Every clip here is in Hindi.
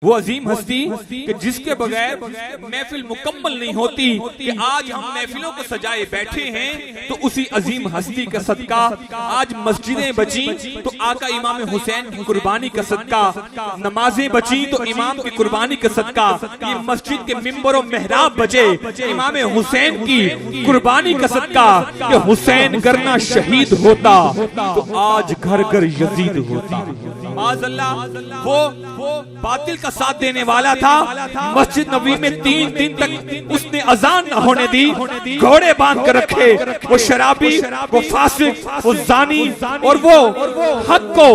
वो अजीम हस्ती कि जिसके बगैर महफिल मुकम्मल नहीं होती कि आज हम महफिलों को सजाए बैठे हैं तो उसी अजीम हस्ती का सदका आज मस्जिदें बची तो आका इमाम हुसैन की कुर्बानी का सदका, नमाजें बची तो इमाम की कुर्बानी का सदका, ये मस्जिद के मिंबर और मेहराब बचे इमाम हुसैन की कुर्बानी का सदका कि हुसैन करना शहीद होता तो आज घर घर यजीद होता। माज़अल्लाह वो बातिल का साथ देने वाला था। मस्जिद नबी में 3 दिन तक उसने अजान न होने दी, घोड़े बांध कर रखे। वो शराबी, वो फासिक, वो जानी और वो हक को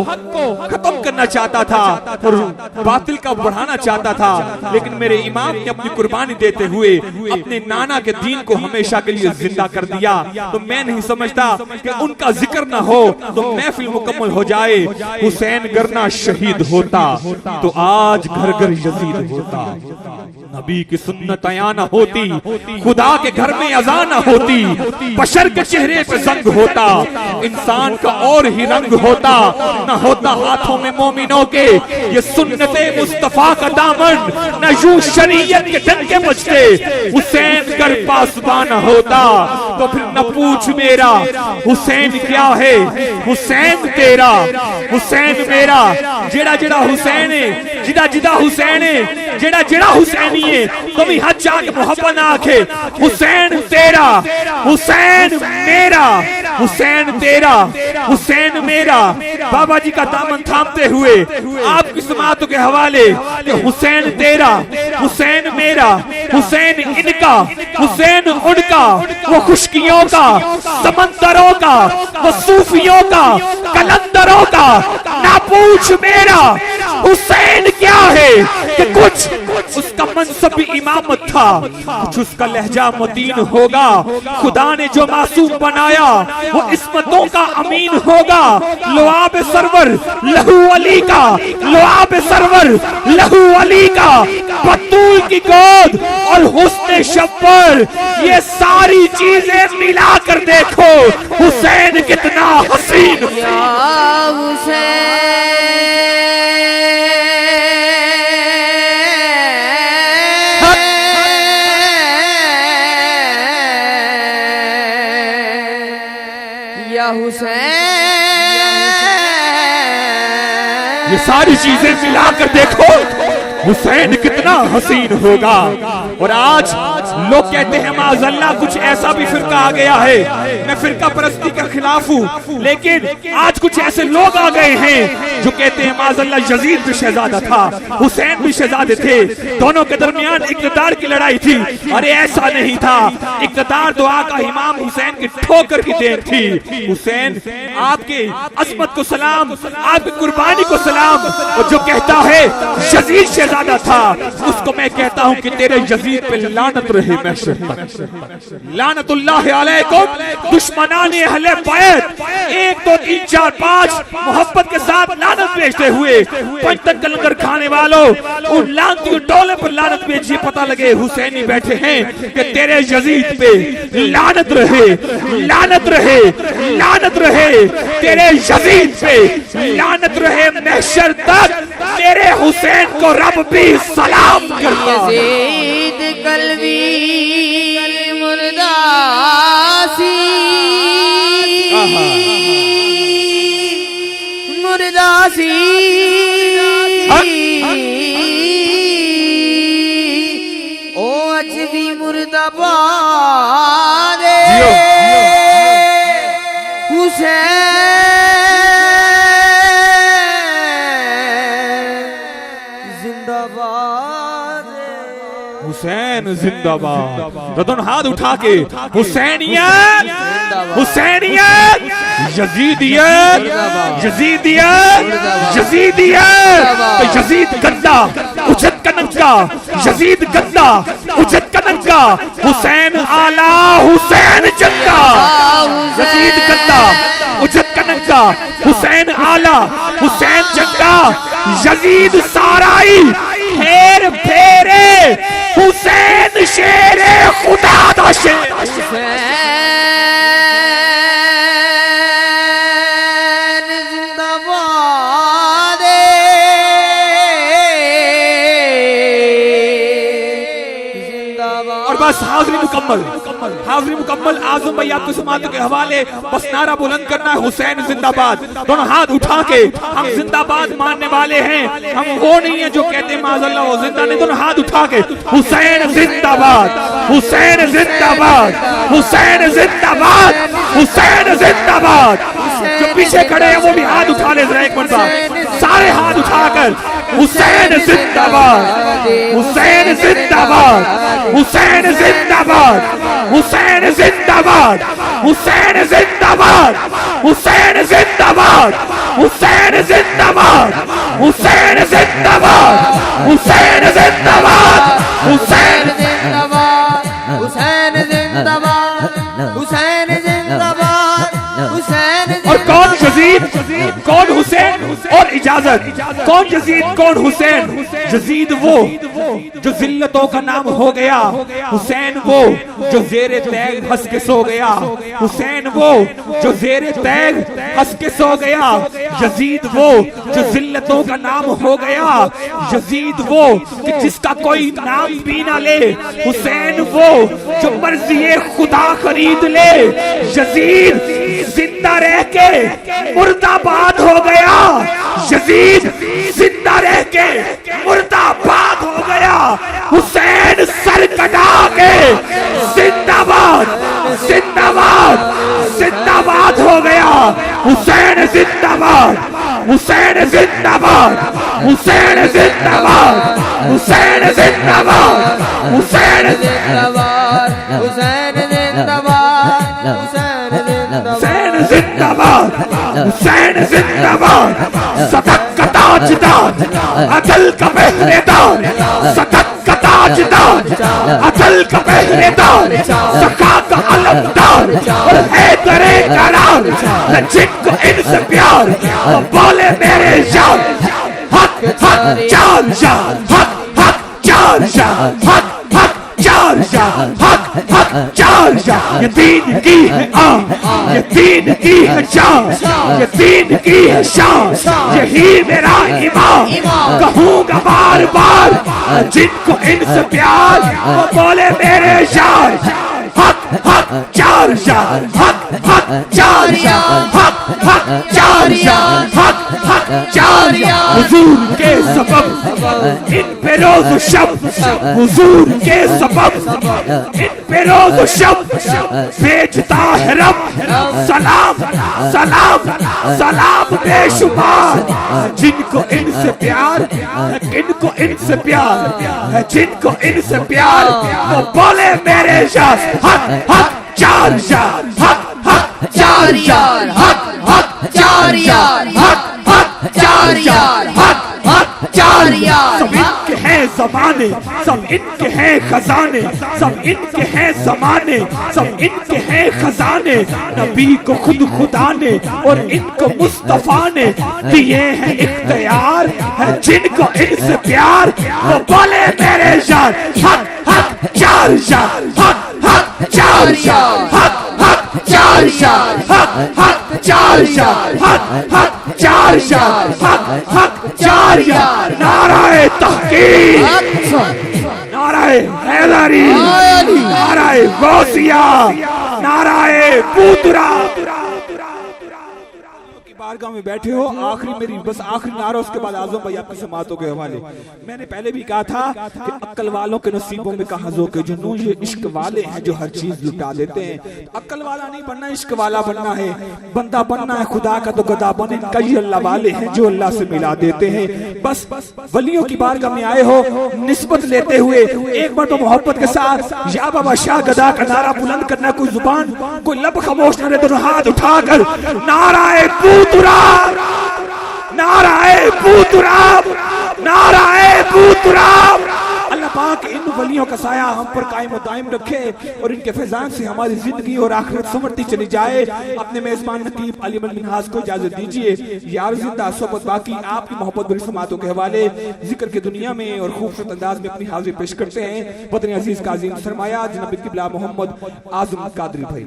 खत्म करना चाहता था और बातिल का बढ़ाना चाहता था। लेकिन मेरे इमाम ने अपनी कुर्बानी देते हुए अपने नाना के दीन को हमेशा के लिए जिंदा कर दिया। तो मैं नहीं समझता कि उनका जिक्र न हो तो महफिल मुकम्मल हो जाए। हुसैन करना शहीद होता तो आज घर घर यजीद होता। नबी की सुन्नत आया न होती, खुदा के घर में अज़ान न होती, बशर के चेहरे पे जंग होता, इंसान का और ही रंग होता, न होता हाथों में मोमिनों के ये सुन्नते मुस्तफा का दामन, न यूं शरीयत के डंके बजते हुसैन कर पासबान होता। तो फिर न पूछ मेरा हुसैन क्या है, हुसैन तेरा, हुसैन मेरा। जेड़ा जेड़ा हुसैन है, जिदा जिदा हुसैन है, जेड़ा जेड़ा हुसैनी है, कभी हाथ जाके मोहब्बत ना आखे। हुसैन तेरा, हुसैन मेरा, हुसैन तेरा, हुसैन मेरा। बाबा जी का दामन थामते हुए आपकी समातों के हवाले कि हुसैन तेरा, हुसैन मेरा, हुसैन इनका, हुसैन उनका, वो खुशकियों का, समंदरों का, वो सूफियों का, कलंदरों का। ना पूछ मेरा हुसैन क्या है कि कुछ उसका मनसब भी इमामत था, कुछ उसका लहजा मतीन होगा। खुदा ने जो मासूम बनाया वो इस्मतों का अमीन होगा। लुआब सरवर लहू अली का, लुआब सरवर लहू अली का, बतूल की गोद और हुस्न शब्बर, ये सारी चीजें मिला कर देखो हुसैन कितना हसीन। ये सारी चीजें मिलाकर देखो हुसैन कितना हसीन होगा। और आज लोग कहते हैं माज़अल्लाह कुछ ऐसा भी फिरका आ गया है। मैं फिरका परस्ती के खिलाफ हूँ, लेकिन आज कुछ ऐसे लोग आ गए हैं जो कहते हैं माज़अल्लाह यजीद भी शहजादा था, हुसैन भी शहजादे थे, दोनों के दरमियान इक़्तिदार की लड़ाई थी। अरे ऐसा नहीं था, इक़्तिदार तो आका इमाम हुसैन की ठोकर की देन थी। हुसैन आपके अज़मत को सलाम, आपकी कुर्बानी को सलाम। और जो कहता है यजीद शहजादा था, उसको मैं कहता हूँ कि तेरे यजीद पे लानत रहे महशर तक। लानतुल्लाह अलैकुम दुश्मनाने अहले बैत। 1 2 3 4 5 मोहब्बत के साथ लानत भेजते हुए पंच तक लंगर खाने वालों उन लानती टोले पर लानत भेजिए। पता लगे हुसैनी बैठे हैं कि तेरे यजीद पे लानत रहे, लानत रहे, लानत रहे, तेरे यजीद पे लानत रहे महशर तक। तेरे हुसैन को रब भी सलाम करता। यजीद कल्बी मुर्दासी, मुर्दासी ओ अजबी मुर्दाबाद हुसैन हुसैन जिंदाबाद। तो दोनों हाथ उठा के हुसैनियत, हुसैनियत, यजीदियत, यजीदियत, यजीदियत। तो यजीद गंदा उजत का नंगा, यजीद गंदा उजत का नंगा, हुसैन आला, हुसैन चंगा। यजीद गंदा उजत का नंगा, हुसैन आला, हुसैन चंगा। यजीद साराई फेर फेरे, हुसैन शेरे खुदा दा शेर। बस हाजिरी मुकम्मल आजम भाई आपकी समात के हवाले बस नारा बुलंद करना है, हुसैन जिंदाबाद। दोनों हाथ उठा के हम जिंदाबाद मानने वाले हैं, हम वो नहीं है जो कहते हैं माज़अल्लाह वो जिंदा नहीं। दोनों हाथ उठा के हुसैन जिंदाबाद, हुसैन जिंदाबाद, हुसैन जिंदाबाद, हुसैन जिंदाबाद। जो पीछे खड़े हैं वो भी हाथ उठा ले जरा एक मरतबा, सारे हाथ उठाकर हुसैन जिंदाबाद, हुसैन जिंदाबाद, हुसैन जिंदाबाद, हुसैन जिंदाबाद, हुसैन जिंदाबाद, हुसैन जिंदाबाद, हुसैन जिंदाबाद, हुसैन जिंदाबाद, हुसैन जिंदाबाद, हुसैन जिंदाबाद, हुसैन जिंदाबाद, हुसैन जिंदाबाद, हुसैन। और कौन यजीद, कौन हुसैन और इजाजत, कौन यजीद कौन हुसैन? यजीद वो जो जिल्लतों का नाम हो गया, हुसैन वो जो जेरे तैग हंस के सो गया, हुसैन वो जो जेरे तैग हंस के सो गया, यजीद वो जो जिल्लतों का नाम हो गया, यजीद वो कि जिसका कोई नाम भी ना ले, हुसैन वो जो मर्जी खुदा खरीद ले। यजीद जिंदा रह के मुर्दाबाद हो गया, यजीद जिंदा रह के मुर्दाबाद हो गया, हुसैन सर कटा के जिंदाबाद जिंदाबाद जिंदाबाद हो गया, हुसैन जिंदाबाद, हुसैन जिंदाबाद, हुसैन जिंदाबाद, हुसैन जिंदाबाद, हुसैन जिंदाबाद, हुसैन जिंदाबाद, हुसैन हुसैन जिंदाबाद, हुसैन जिंदाबाद। सदक का ताजदार, अदल का पहरेदार, सदक का ताजदार, अदल का पहरेदार, सका का अलमदार और हैदरे करार। जिनको इनसे प्यार वो बोले मेरे यार, हक हक चार यार, हक हक चार यार, हक हक चार यार, हक हक चार यार। ये दीन की है आन, ये दीन की है जान, ये दीन की है शान, यही मेरा ईमान। कहूँगा बार बार जिनको इनसे प्यार वो बोले मेरे यार, हक हक चार यार, हक हक चार यार, हक हक चार यार, हक हक चार यार। हुजूर के सबब इन पे रोज़ शब, हुजूर के सबब इन पे रोज़ शब भेजता है रब सलाम सलाम सलाम बेशुमार। जिनको इनसे प्यार, इनको इनसे प्यार, जिनको इनसे प्यार वो बोले मेरे यार, हक हक चार यार, हक हक चार यार, हक हक चार यार, हक हक चार यार, हक हक चार यार। सब इनके हैं ज़माने, सब इनके हैं खजाने, सब इनके हैं ज़माने, सब इनके हैं खजाने। नबी को खुद खुदा ने और इनको मुस्तफा ने दिए हैं इख्तियार, है जिनको इनसे प्यार वो बोले मेरे यार, हक हक चार यार, हक हक चार यार, हक हक चार यार, हक हक चार यार, हक हक चार यार, हक हक चार यार। नाराए तहकीक, नाराए हैदरी, नाराए गौसिया, नाराए पूतरा। बारगाह में बैठे हो, आखिरी मेरी बस आखिरी नारा, उसके बाद आजम भाई आपकी समातों के हवाले। मैंने पहले भी कहा था कि अक्ल वालों के नसीबों में कहा जो के जुनून, ये इश्क वाले हैं जो हर चीज लुटा देते हैं। अक्ल वाला नहीं बनना, इश्क वाला बनना है। बंदा बनना है खुदा का तो गदा बने। कई अल्लाह वाले हैं जो अल्लाह से मिला देते हैं। बस वलियों की बारगाह में आए हो निस्बत लेते हुए एक बार तो मोहब्बत के साथ या बाबा शाह गदा का नारा बुलंद करना। कोई जुबान कोई लब खामोश न रहे, दोनों हाथ उठाकर नाराए पूतराब, नाराए पूतराब, नाराए पूतराब। अल्लाह पाक इन वलियों का साया हम पर कायम दायम रखे और इनके फैजान से हमारी जिंदगी और आखिरत संवरती चली जाए। अपने मेजबान नकीब अली मिन्हाज को इजाजत दीजिए। यार जिंदा सोबत बाकी आपकी मोहब्बत भरी समातों के हवाले जिक्र के दुनिया में और खूबसूरत अंदाज में अपनी हाजिरी पेश करते हैं वतन अजीज का अजीम सरमाया जनाब किबला मोहम्मद आजम कादरी भाई।